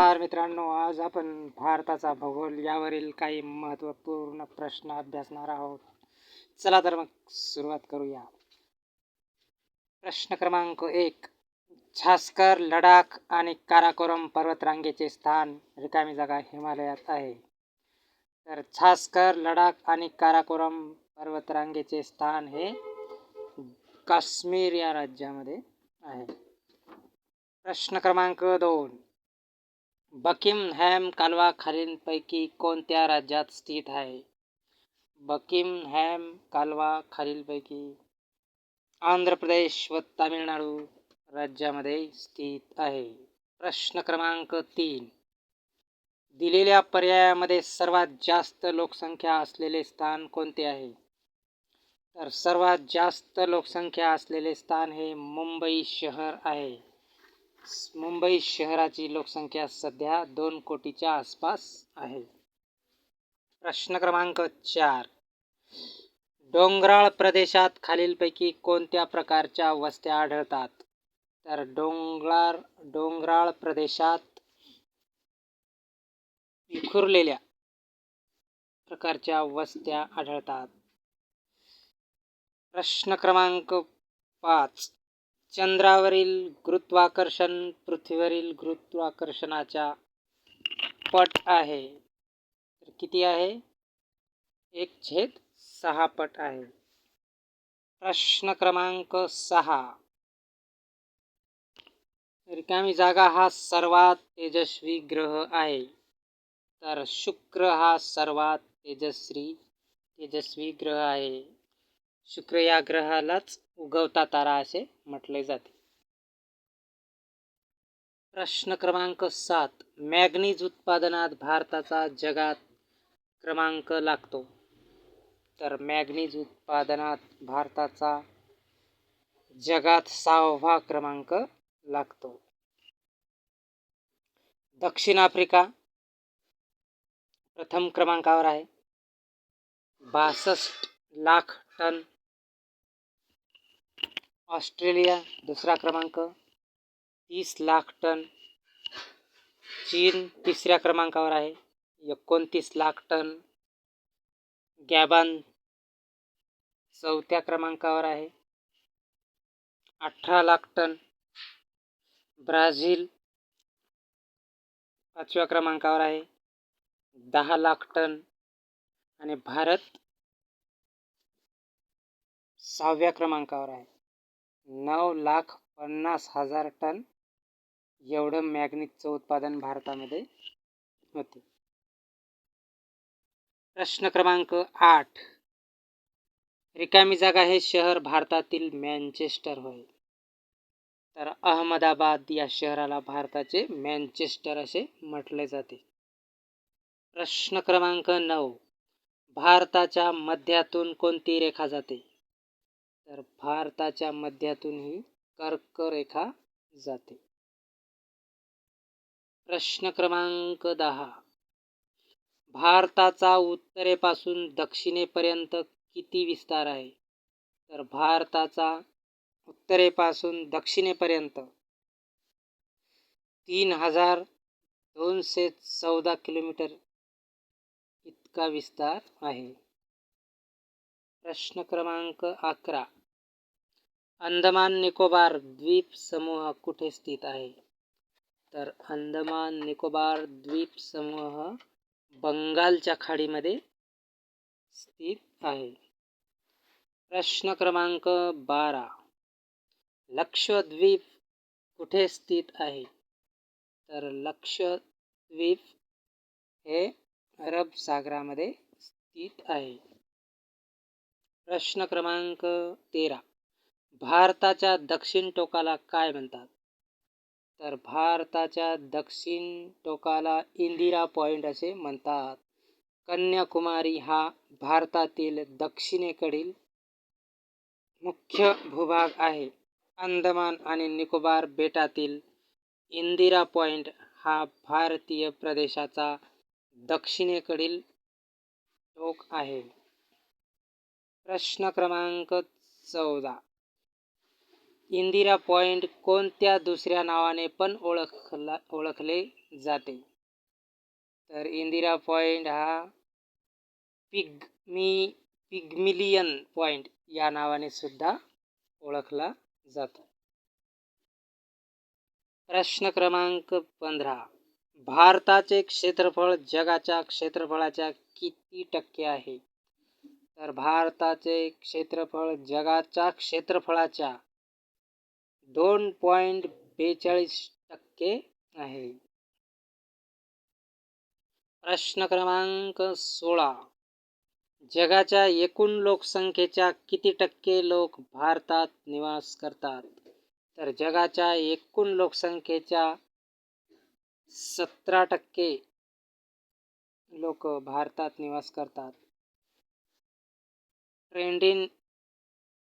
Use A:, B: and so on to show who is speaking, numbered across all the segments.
A: मित्रांनो, आज आपण भारताचा भूगोल यावरील काही महत्त्वपूर्ण प्रश्न अभ्यासणार आहोत. चला तर मग सुरुवात करूया. प्रश्न क्रमांक 1. झास्कर, लडाख आणि काराकोरम पर्वतरांगेचे स्थान रिकामी जागा हिमालयात आहे. तर झास्कर, लडाख आणि काराकोरम पर्वतरांगेचे स्थान हे काश्मीर या राज्यामध्ये आहे. प्रश्न क्रमांक 2. बकिंगहॅम कालवा खालीलपैकी कोणत्या राज्यात स्थित आहे? बकिंगहॅम कालवा खालीलपैकी आंध्र प्रदेश व तामिळनाडू राज्यामध्ये स्थित आहे. प्रश्न क्रमांक 3. दिलेल्या पर्यायामध्ये सर्वात जास्त लोकसंख्या असलेले स्थान कोणते आहे? तर सर्वात जास्त लोकसंख्या असलेले स्थान हे मुंबई शहर आहे. मुंबई शहराची लोकसंख्या सध्या 2 कोटीच्या आसपास आहे. प्रश्न क्रमांक 4. डोंगराळ प्रदेशात खालीलपैकी कोणत्या प्रकारच्या वस्त्या आढळतात? तर डोंगराळ प्रदेशात विखुरलेल्या प्रकारच्या वस्त्या आढळतात. प्रश्न क्रमांक 5. चंद्रावरील गुरुत्वाकर्षण पृथ्वीवरील गुरुत्वाकर्षणाच्या पट आहे. तर किती आहे? 1/6 पट आहे. प्रश्न क्रमांक 6. रिकामी जागा हा सर्वात तेजस्वी ग्रह आहे. तर शुक्र हा सर्वात तेजस्वी ग्रह आहे. शुक्र या ग्रहालाच उगवता तारा असे म्हटले जाते. प्रश्न क्रमांक 7. मॅंगनीज उत्पादनात भारताचा जगात क्रमांक लागतो. तर मॅंगनीज उत्पादनात भारताचा जगात 6वा क्रमांक लागतो. दक्षिण आफ्रिका प्रथम क्रमांकावर आहे, 62 लाख टन. ऑस्ट्रेलिया दुसरा क्रमांक, 30 लाख टन. चीन तिसऱ्या क्रमांकावर आहे, 29 लाख टन. गॅबन चौथ्या क्रमांकावर आहे, 18 लाख टन. ब्राझील 5व्या क्रमांकावर आहे, 10 लाख टन. आणि भारत 6व्या क्रमांकावर आहे, 9,50,000 टन एवढं मॅंगनीजचं उत्पादन भारतामध्ये होते. प्रश्न क्रमांक 8. रिकामी जागा हे शहर भारतातील मँचेस्टर होय. तर अहमदाबाद या शहराला भारताचे मँचेस्टर असे म्हटले जाते. प्रश्न क्रमांक 9. भारताच्या मध्यातून कोणती रेखा जाते? तर भारताच्या मध्यातून ही कर्करेखा जाते. प्रश्न क्रमांक 10. भारताचा उत्तरेपासून दक्षिणेपर्यंत किती विस्तार आहे? तर भारताचा उत्तरेपासून दक्षिणेपर्यंत 3,214 किलोमीटर इतका विस्तार आहे. प्रश्न क्रमांक 11. अंदमान निकोबार द्वीप समूह कुठे स्थित आहे? तर अंदमान निकोबार द्वीप समूह बंगालच्या खाडीमध्ये स्थित आहे. प्रश्न क्रमांक 12. लक्षद्वीप कुठे स्थित आहे? तर लक्षद्वीप हे अरब सागरामध्ये स्थित आहे. प्रश्न क्रमांक 13. भारताच्या दक्षिण टोकाला काय म्हणतात? तर भारताच्या दक्षिण टोकाला इंदिरा पॉइंट असे म्हणतात. कन्याकुमारी हा भारतातील दक्षिणेकडील मुख्य भूभाग आहे. अंदमान आणि निकोबार बेटातील इंदिरा पॉइंट हा भारतीय प्रदेशाचा दक्षिणेकडील टोक आहे. प्रश्न क्रमांक 14. इंदिरा पॉइंट कोणत्या दुसऱ्या नावाने पण ओळखले जाते? तर इंदिरा पॉइंट हा पिग्मिलियन पॉइंट या नावाने सुद्धा ओळखला जातो. प्रश्न क्रमांक 15. भारताचे क्षेत्रफळ जगाच्या क्षेत्रफळाच्या किती टक्के आहे? तर भारताचे क्षेत्रफळ जगाच्या क्षेत्रफळाच्या 2.42% आहे. प्रश्न क्रमांक 16. जगाच्या एकूण लोकसंख्येच्या किती टक्के लोक भारतात निवास करतात? तर जगाच्या एकूण लोकसंख्येच्या 17% लोक भारतात निवास करतात.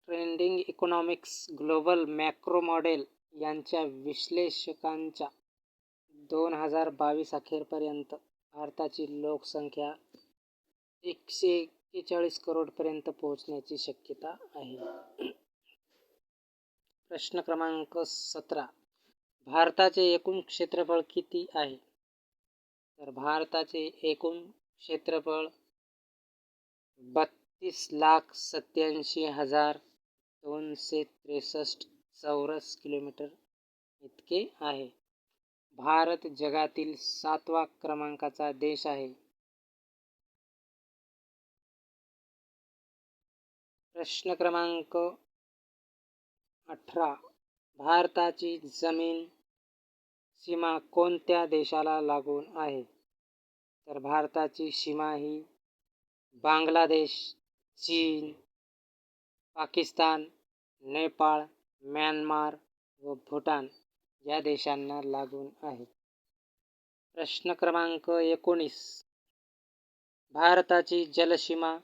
A: Trending economics global macro model यांच्या विश्लेषकांच्या 2022 अखेरपर्यंत भारताची लोकसंख्या 141 करोडपर्यंत पोहोचण्याची शक्यता आहे. प्रश्न क्रमांक 17. भारताचे एकूण क्षेत्रफळ किती आहे? तर भारताचे एकूण क्षेत्रफळ 32,87,263 चौरस किलोमीटर इतके आहे. भारत जगातील 7व्या क्रमांकाचा देश आहे. प्रश्न क्रमांक 18. भारताची जमीन सीमा कोणत्या देशाला लागून आहे? तर भारताची सीमा ही बांगलादेश, चीन, पाकिस्तान, नेपाळ, म्यानमार व भूटान या देशांना लागून आहे. प्रश्न क्रमांक 19. भारताची जलसीमा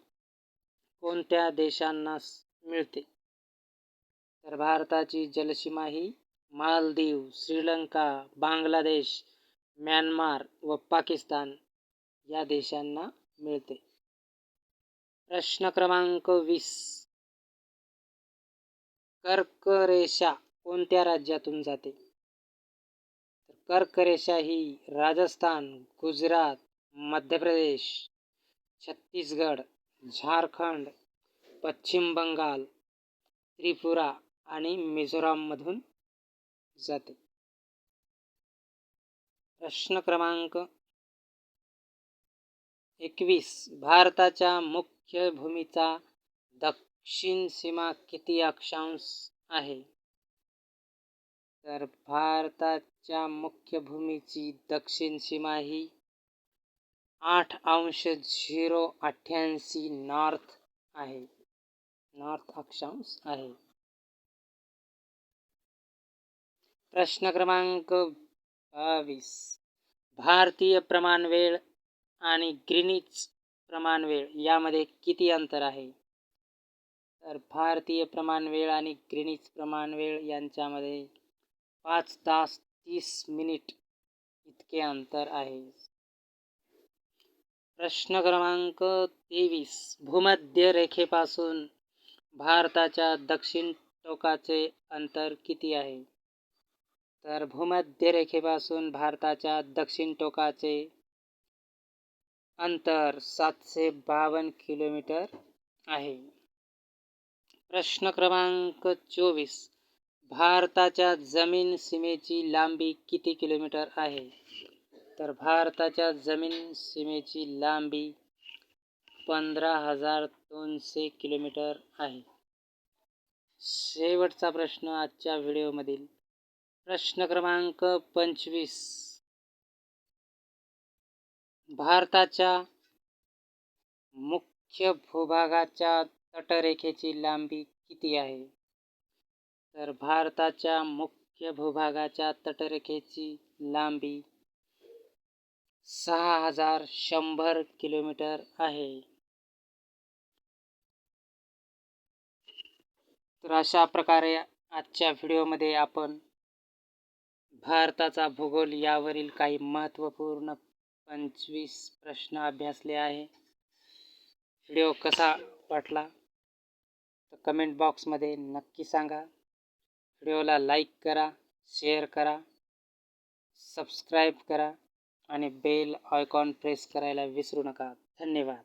A: कोणत्या देशांना मिळते? तर भारताची जलसीमा ही मालदीव, श्रीलंका, बांगलादेश, म्यानमार व पाकिस्तान या देशांना मिळते. प्रश्न क्रमांक 20. कर्करेषा कोणत्या राज्यातून जाते? कर्करेषा ही राजस्थान, गुजरात, मध्य प्रदेश, छत्तीसगड, झारखंड, पश्चिम बंगाल, त्रिपुरा आणि मिझोराममधून जाते. प्रश्न क्रमांक 21. भारताच्या मुख्य भूमीचा दक्षिण सीमा किती अक्षांश आहे? तर भारताच्या मुख्य भूमीची दक्षिण सीमा ही 8.088 नॉर्थ अक्षांश आहे. प्रश्न क्रमांक 22. भारतीय प्रमाणवेळ आणि ग्रीनिच प्रमाणवेळ यामध्ये किती अंतर आहे? तर भारतीय प्रमाणवेळ आणि ग्रीनिच प्रमाणवेळ यांच्यामध्ये 5 तास 30 मिनिट इतके अंतर आहे. प्रश्न क्रमांक 23. भूमध्य रेखेपासून भारताच्या दक्षिण टोकाचे अंतर किती आहे? तर भूमध्य रेखेपासून भारताच्या दक्षिण टोकाचे अंतर 752 किलोमीटर आहे. प्रश्न क्रमांक 24. भारताच्या जमीन सीमेची लांबी किती किलोमीटर आहे? तर भारताच्या जमीन सीमेची लांबी 15,200 किलोमीटर आहे. शेवटचा प्रश्न आजच्या व्हिडिओमधील प्रश्न क्रमांक 25. भारताच्या मुख्य भूभागाच्या तटरेखेची लांबी किती आहे? तर भारताच्या मुख्य भूभागाच्या तटरेखेची लांबी 6,100 किलोमीटर आहे. तर अशा प्रकारे आजच्या व्हिडिओमध्ये आपण भारताचा भूगोल यावरील काही महत्त्वपूर्ण 25 प्रश्न अभ्यासले आहे. व्हिडिओ कसा वाटला तर कमेंट बॉक्समध्ये नक्की सांगा. व्हिडिओला लाईक करा, शेअर करा, सबस्क्राईब करा आणि बेल आयकॉन प्रेस करायला विसरू नका. धन्यवाद.